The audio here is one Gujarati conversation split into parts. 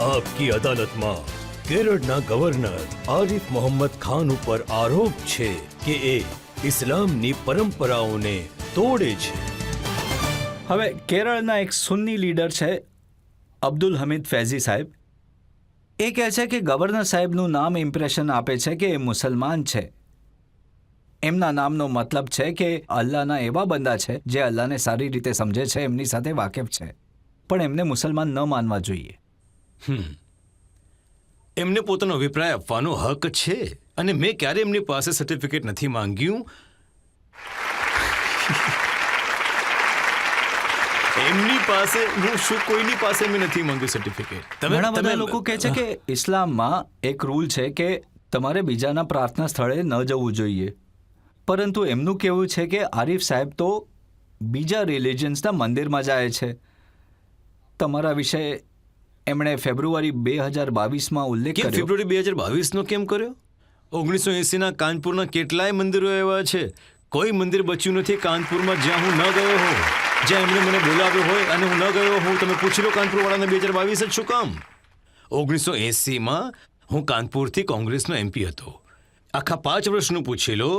આપકી અદાલતમાં કેરળના ગવર્નર આરિફ મોહમ્મદ ખાન ઉપર આરોપ છે કે એ ઇસ્લામની પરંપરાઓને તોડે છે. હવે કેરળના એક સુન્ની લીડર છે અબ્દુલ હમીદ ફૈઝી સાહેબ. એ કહે છે કે ગવર્નર સાહેબનું નામ ઇમ્પ્રેશન આપે છે કે એ મુસલમાન છે. એમના નામનો મતલબ છે કે અલ્લાહના એવા બંદા છે જે અલ્લાહને સારી રીતે સમજે છે, એમની સાથે વાકેફ છે, પણ એમને મુસલમાન ન માનવા જોઈએ. એમને પોતાનો અભિપ્રાય આપવાનો હક છે અને મેં ક્યારે એમની પાસે સર્ટિફિકેટ નથી માંગ્યું. એમની પાસે હું શું કોઈની પાસે મેં નથી માંગ્યું સર્ટિફિકેટ. ઘણા બધા લોકો કહે છે કે ઇસ્લામમાં એક રૂલ છે કે તમારે બીજાના પ્રાર્થના સ્થળે ન જવું જોઈએ, પરંતુ એમનું કહેવું છે કે આરિફ સાહેબ તો બીજા રિલિજન્સના મંદિરમાં જાય છે. તમારા વિશે એમણે ફેબ્રુઆરી 2022માં ઉલ્લેખ કર્યો. ફેબ્રુઆરી 2022નો કેમ કર્યો? 1980ના કાનપુરના કેટલાય મંદિરો એવા છે, કોઈ મંદિર બચ્યું નથી કાનપુરમાં જ્યાં હું ન ગયો હોઉં, જ્યાં એમણે મને બોલાવ્યો હોય અને હું ન ગયો હોઉં. તમે પૂછી લો કાનપુરવાળાને 2022 જ શું કામ? 1980માં હું કાનપુરથી કોંગ્રેસનો MP હતો. આખા 5 વર્ષનું પૂછી લો,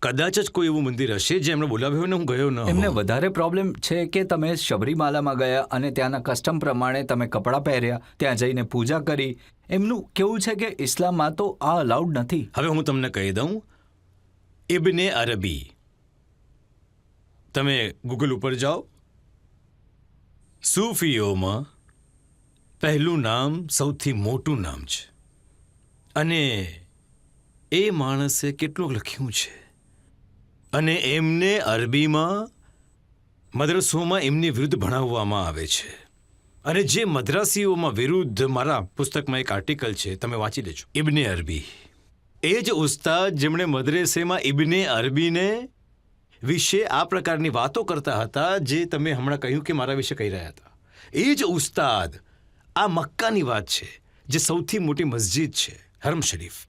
કદાચ જ કોઈ એવું મંદિર હશે જે એમણે બોલાવ્યો હોય ને હું ગયો ન હોઉં. એમને વધારે પ્રોબ્લેમ છે કે તમે શબરીમાલામાં ગયા અને ત્યાંના કસ્ટમ પ્રમાણે તમે કપડાં પહેર્યા, ત્યાં જઈને પૂજા કરી. એમનું કેવું છે કે ઇસ્લામમાં તો આ અલાઉડ નથી. હવે હું તમને કહી દઉં, ઇબ્ને અરબી, તમે ગૂગલ ઉપર જાઓ, સૂફીઓમાં પહેલું નામ સૌથી મોટું નામ છે અને એ માણસે કેટલું લખ્યું છે અને એમને અરબીમાં મદ્રસોમાં એમની વિરુદ્ધ ભણાવવામાં આવે છે. અને જે મદ્રાસીઓમાં વિરુદ્ધ, મારા પુસ્તકમાં એક આર્ટિકલ છે, તમે વાંચી લેજો, ઇબ્ને અરબી. એ જ ઉસ્તાદ જેમણે મદ્રેસેમાં ઇબ્ને અરબીને વિશે આ પ્રકારની વાતો કરતા હતા જે તમે હમણાં કહ્યું કે મારા વિશે કહી રહ્યા હતા, એ જ ઉસ્તાદ આ મક્કાની વાત છે જે સૌથી મોટી મસ્જિદ છે, હરમ શરીફ,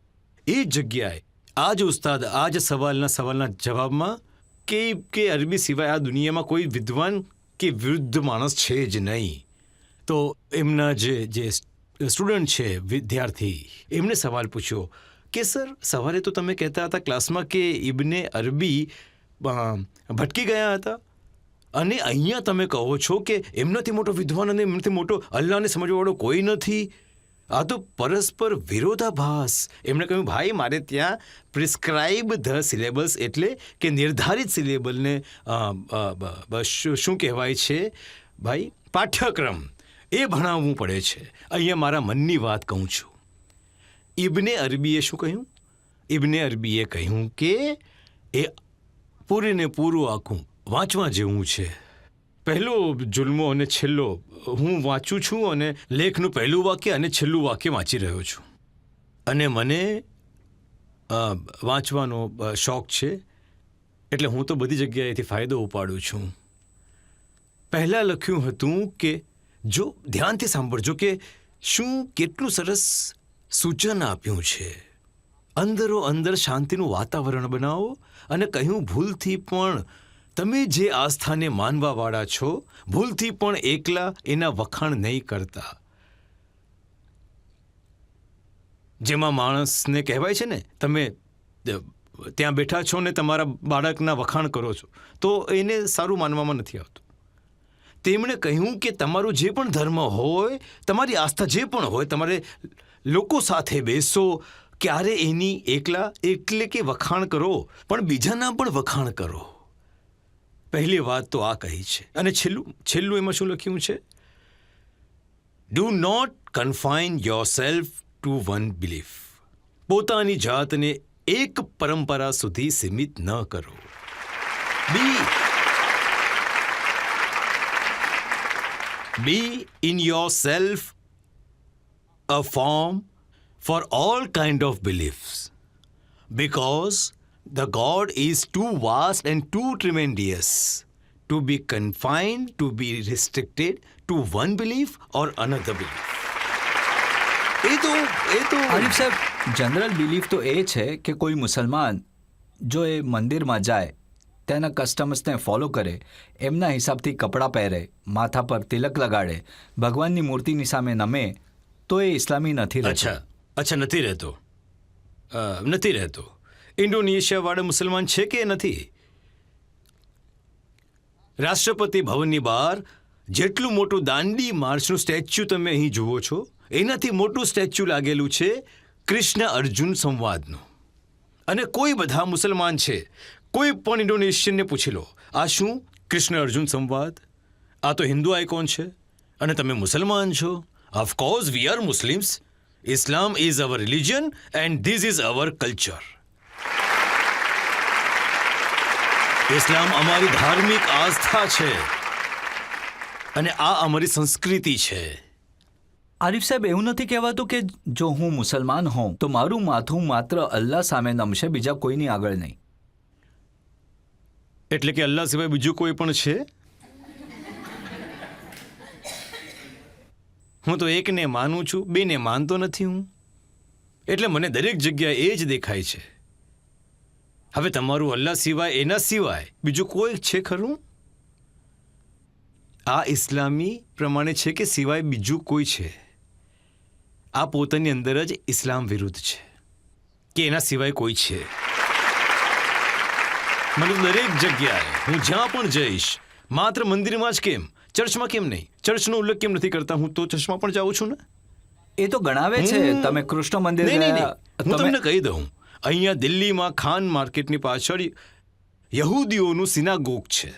એ જ જગ્યાએ આ જ ઉસ્તાદ આ જ સવાલના જવાબમાં કે અરબી સિવાય આ દુનિયામાં કોઈ વિદ્વાન કે વૃદ્ધ માણસ છે જ નહીં. તો એમના જે સ્ટુડન્ટ છે, વિદ્યાર્થી, એમને સવાલ પૂછ્યો કે સર, સવારે તો તમે કહેતા હતા ક્લાસમાં કે ઇબ્ને અરબી ભટકી ગયા હતા અને અહીંયા તમે કહો છો કે એમનાથી મોટો વિદ્વાન અને એમનાથી મોટો અલ્લાહને સમજવાવાળો કોઈ નથી. આ તો પરસ્પર વિરોધાભાસ. એમણે કહ્યું, ભાઈ, મારે ત્યાં પ્રિસ્ક્રાઇબ ધ સિલેબસ એટલે કે નિર્ધારિત સિલેબલને શું કહેવાય છે ભાઈ, પાઠ્યક્રમ, એ ભણાવવું પડે છે. અહીંયા મારા મનની વાત કહું છું. ઇબ્ને અરબીએ શું કહ્યું? ઇબ્ને અરબીએ કહ્યું કે એ પૂરેને પૂરું આખું વાંચવા જેવું છે. પહેલો જુલ્મો અને છેલ્લો હું વાંચું છું અને લેખનું પહેલું વાક્ય અને છેલ્લું વાક્ય વાંચી રહ્યો છું અને મને વાંચવાનો શોખ છે એટલે હું તો બધી જગ્યાએથી ફાયદો ઉપાડું છું. પહેલાં લખ્યું હતું કે જો ધ્યાનથી સાંભળજો કે શું કેટલું સરસ સૂચન આપ્યું છે. અંદરો અંદર શાંતિનું વાતાવરણ બનાવો અને કહ્યું, ભૂલથી પણ તમે જે આસ્થાને માનવાવાળા છો, ભૂલથી પણ એકલા એના વખાણ નહીં કરતા. જેમાં માણસને કહેવાય છે ને, તમે ત્યાં બેઠા છો ને તમારા બાળકના વખાણ કરો છો તો એને સારું માનવામાં નથી આવતું. તેમણે કહ્યું કે તમારું જે પણ ધર્મ હોય, તમારી આસ્થા જે પણ હોય, તમારે લોકો સાથે બેસો, ક્યારે એની એકલા એટલે કે વખાણ કરો, પણ બીજાના પણ વખાણ કરો. પહેલી વાત તો આ કહી છે. અને છેલ્લું એમાં શું લખ્યું છે? Do not confine yourself to one belief. પોતાની જાતને એક પરંપરા સુધી સીમિત ન કરો. Be in yourself a form for all kind of beliefs, because the God is too vast and too tremendous to be confined, to be restricted to one belief or another belief. એ તો આરિફ સાહેબ, જનરલ બિલીફ તો એ છે કે કોઈ મુસલમાન જો એ મંદિરમાં જાય, ત્યાંના કસ્ટમ્સને ફોલો કરે, એમના હિસાબથી કપડાં પહેરે, માથા પર તિલક લગાડે, ભગવાનની મૂર્તિની સામે નમે, તો એ ઇસ્લામી નથી રહેતો. અચ્છા નથી રહેતો. નથી રહેતો. ઇન્ડોનેશિયાવાળા મુસલમાન છે કે નથી? રાષ્ટ્રપતિ ભવનની બહાર જેટલું મોટું દાંડી માર્ચનું સ્ટેચ્યુ તમે અહીં જુઓ છો, એનાથી મોટું સ્ટેચ્યુ લાગેલું છે કૃષ્ણ અર્જુન સંવાદનું. અને કોઈ બધા મુસલમાન છે, કોઈ પણ ઇન્ડોનેશિયનને પૂછી લો, આ શું કૃષ્ણ અર્જુન સંવાદ? આ તો હિન્દુ આઇકોન છે અને તમે મુસલમાન છો. Of course we are Muslims. Islam is our religion and this is our culture. ઇસ્લામ અમારી ધાર્મિક આસ્થા છે અને આ અમારી સંસ્કૃતિ છે. આરિફ સાહેબ, એવું નથી કહેવાતું કે જો હું મુસલમાન હોઉં તો મારું માથું માત્ર અલ્લાહ સામે નમશે, બીજા કોઈની આગળ નહીં? એટલે કે અલ્લાહ સિવાય બીજું કોઈ પણ છે? હું તો એકને માનું છું, બેને માનતો નથી હું. એટલે મને દરેક જગ્યાએ એ જ દેખાય છે. હવે તમારું અલ્લાહ સિવાય, એના સિવાય બીજું કોઈ છે ખરું? આ ઇસ્લામી પ્રમાણે છે કે સિવાય બીજું કોઈ છે? આ પોતાની અંદર જ ઇસ્લામ વિરુદ્ધ છે કે એના સિવાય કોઈ છે? મને દરેક જગ્યાએ હું જ્યાં પણ જઈશ, માત્ર મંદિરમાં જ કેમ, ચર્ચમાં કેમ નહીં, ચર્ચનો ઉલ્લેખ કેમ નથી કરતા? હું તો ચર્ચમાં પણ જાઉં છું ને. એ તો ગણાવે છે તમે કૃષ્ણ મંદિર નહીં. ગયા. હું તમને કહી દઉં, અહીંયા દિલ્હીમાં ખાન માર્કેટની પાછળ યહૂદીઓનું સિનાગોગ છે.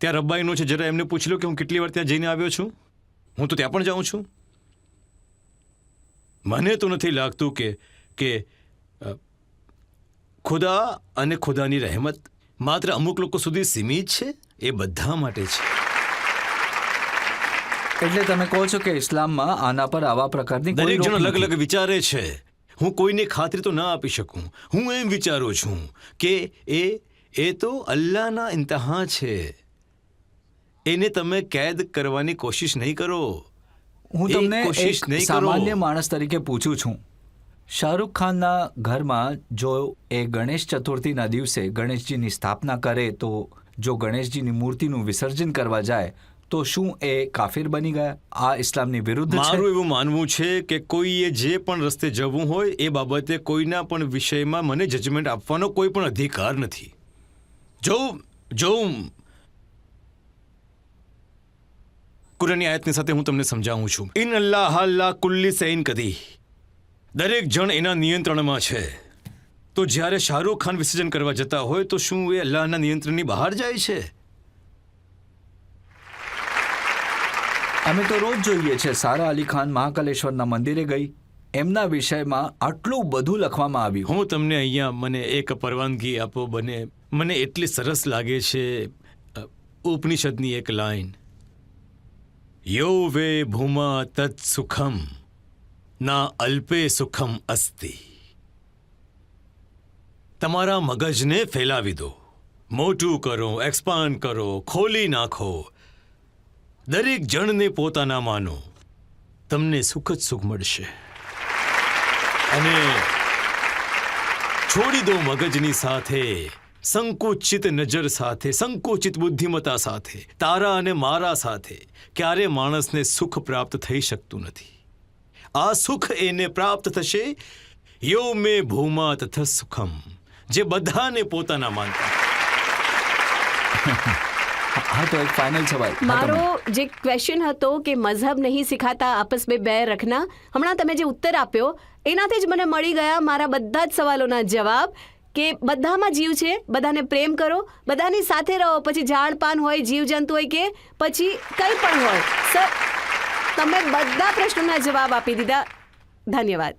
ત્યાં રબ્બાઈનો છે, જરા એમને પૂછી લો કે હું કેટલી વાર ત્યાં જઈને આવ્યો છું. હું તો ત્યાં પણ જાઉં છું. મને તો નથી લાગતું કે ખુદા અને ખુદાની રહેમત માત્ર અમુક લોકો સુધી સીમિત છે. એ બધા માટે છે. એટલે તમે કહો છો કે ઇસ્લામમાં આના પર આવા પ્રકારની કોઈ દરેક જણ રોક અલગ નથી. અલગ વિચારે છે. હું કોઈને ખાતરી તો ના આપી શકું. હું એમ વિચારું છું કે એ તો અલ્લાહના ઇમ્તિહાન છે. એને તમે કેદ કરવાની કોશિશ નહીં કરો. હું તમને કોશિશ એક નહીં કરો. સામાન્ય માણસ તરીકે પૂછું છું, શાહરૂખ ખાનના ઘરમાં જો એ ગણેશ ચતુર્થીના દિવસે ગણેશજીની સ્થાપના કરે, તો જો ગણેશજીની મૂર્તિનું વિસર્જન કરવા જાય તો શું એ કાફિર બની ગયા? આ ઇસ્લામની વિરુદ્ધ છે? મારું એવું માનવું છે કે કોઈએ જે પણ રસ્તે જવું હોય એ બાબતે કોઈના પણ વિષયમાં મને જજમેન્ટ આપવાનો કોઈ પણ અધિકાર નથી. જો કુરાનની આયતની સાથે હું તમને સમજાવું છું. ઇન અલ્લાહ અલ્લાહ કુલ્લી સૈન કદી. દરેક જણ એના નિયંત્રણમાં છે. તો જ્યારે શાહરૂખ ખાન વિસર્જન કરવા જતા હોય તો શું એ અલ્લાહના નિયંત્રણની બહાર જાય છે? અમે તો રોજ જોઈએ છે, સારા અલી ખાન મહાકાલેશ્વરના મંદિરે ગઈ, એમના વિષયમાં આટલું બધું લખવામાં આવ્યું. હું તમને અહીંયા મને એક પરવાનગી આપો. મને એટલી સરસ લાગે છે ઉપનિષદની એક લાઈન, યો વે ભૂમા તત્ સુખમ ના અલ્પે સુખમ અસ્તિ. તમારા મગજને ફેલાવી દો, મોટું કરો, એક્સપાન્ડ કરો, ખોલી નાખો. દરેક જણને પોતાના માનો, તમને સુખ જ સુખ મળશે. અને છોડી દો મગજની સાથે, સંકુચિત નજર સાથે, સંકુચિત બુદ્ધિમત્તા સાથે, તારા અને મારા સાથે ક્યારે માણસને સુખ પ્રાપ્ત થઈ શકતું નથી. આ સુખ એને પ્રાપ્ત થશે યો મે ભૂમા તથ સુખમ, જે બધાને પોતાના માનતા. હા, તો એક ફાઇનલ સવાલ. મારો જે ક્વેશ્ચન હતો કે મઝહબ નહીં સિખાતા આપસ મેં બેર રખના, હમણાં તમે જે ઉત્તર આપ્યો એનાથી જ મને મળી ગયા મારા બધા જ સવાલોના જવાબ કે બધામાં જીવ છે, બધાને પ્રેમ કરો, બધાની સાથે રહો, પછી ઝાડ પાન હોય, જીવજંતુ હોય કે પછી કંઈ પણ હોય. સર, તમે બધા પ્રશ્નોના જવાબ આપી દીધા. ધન્યવાદ.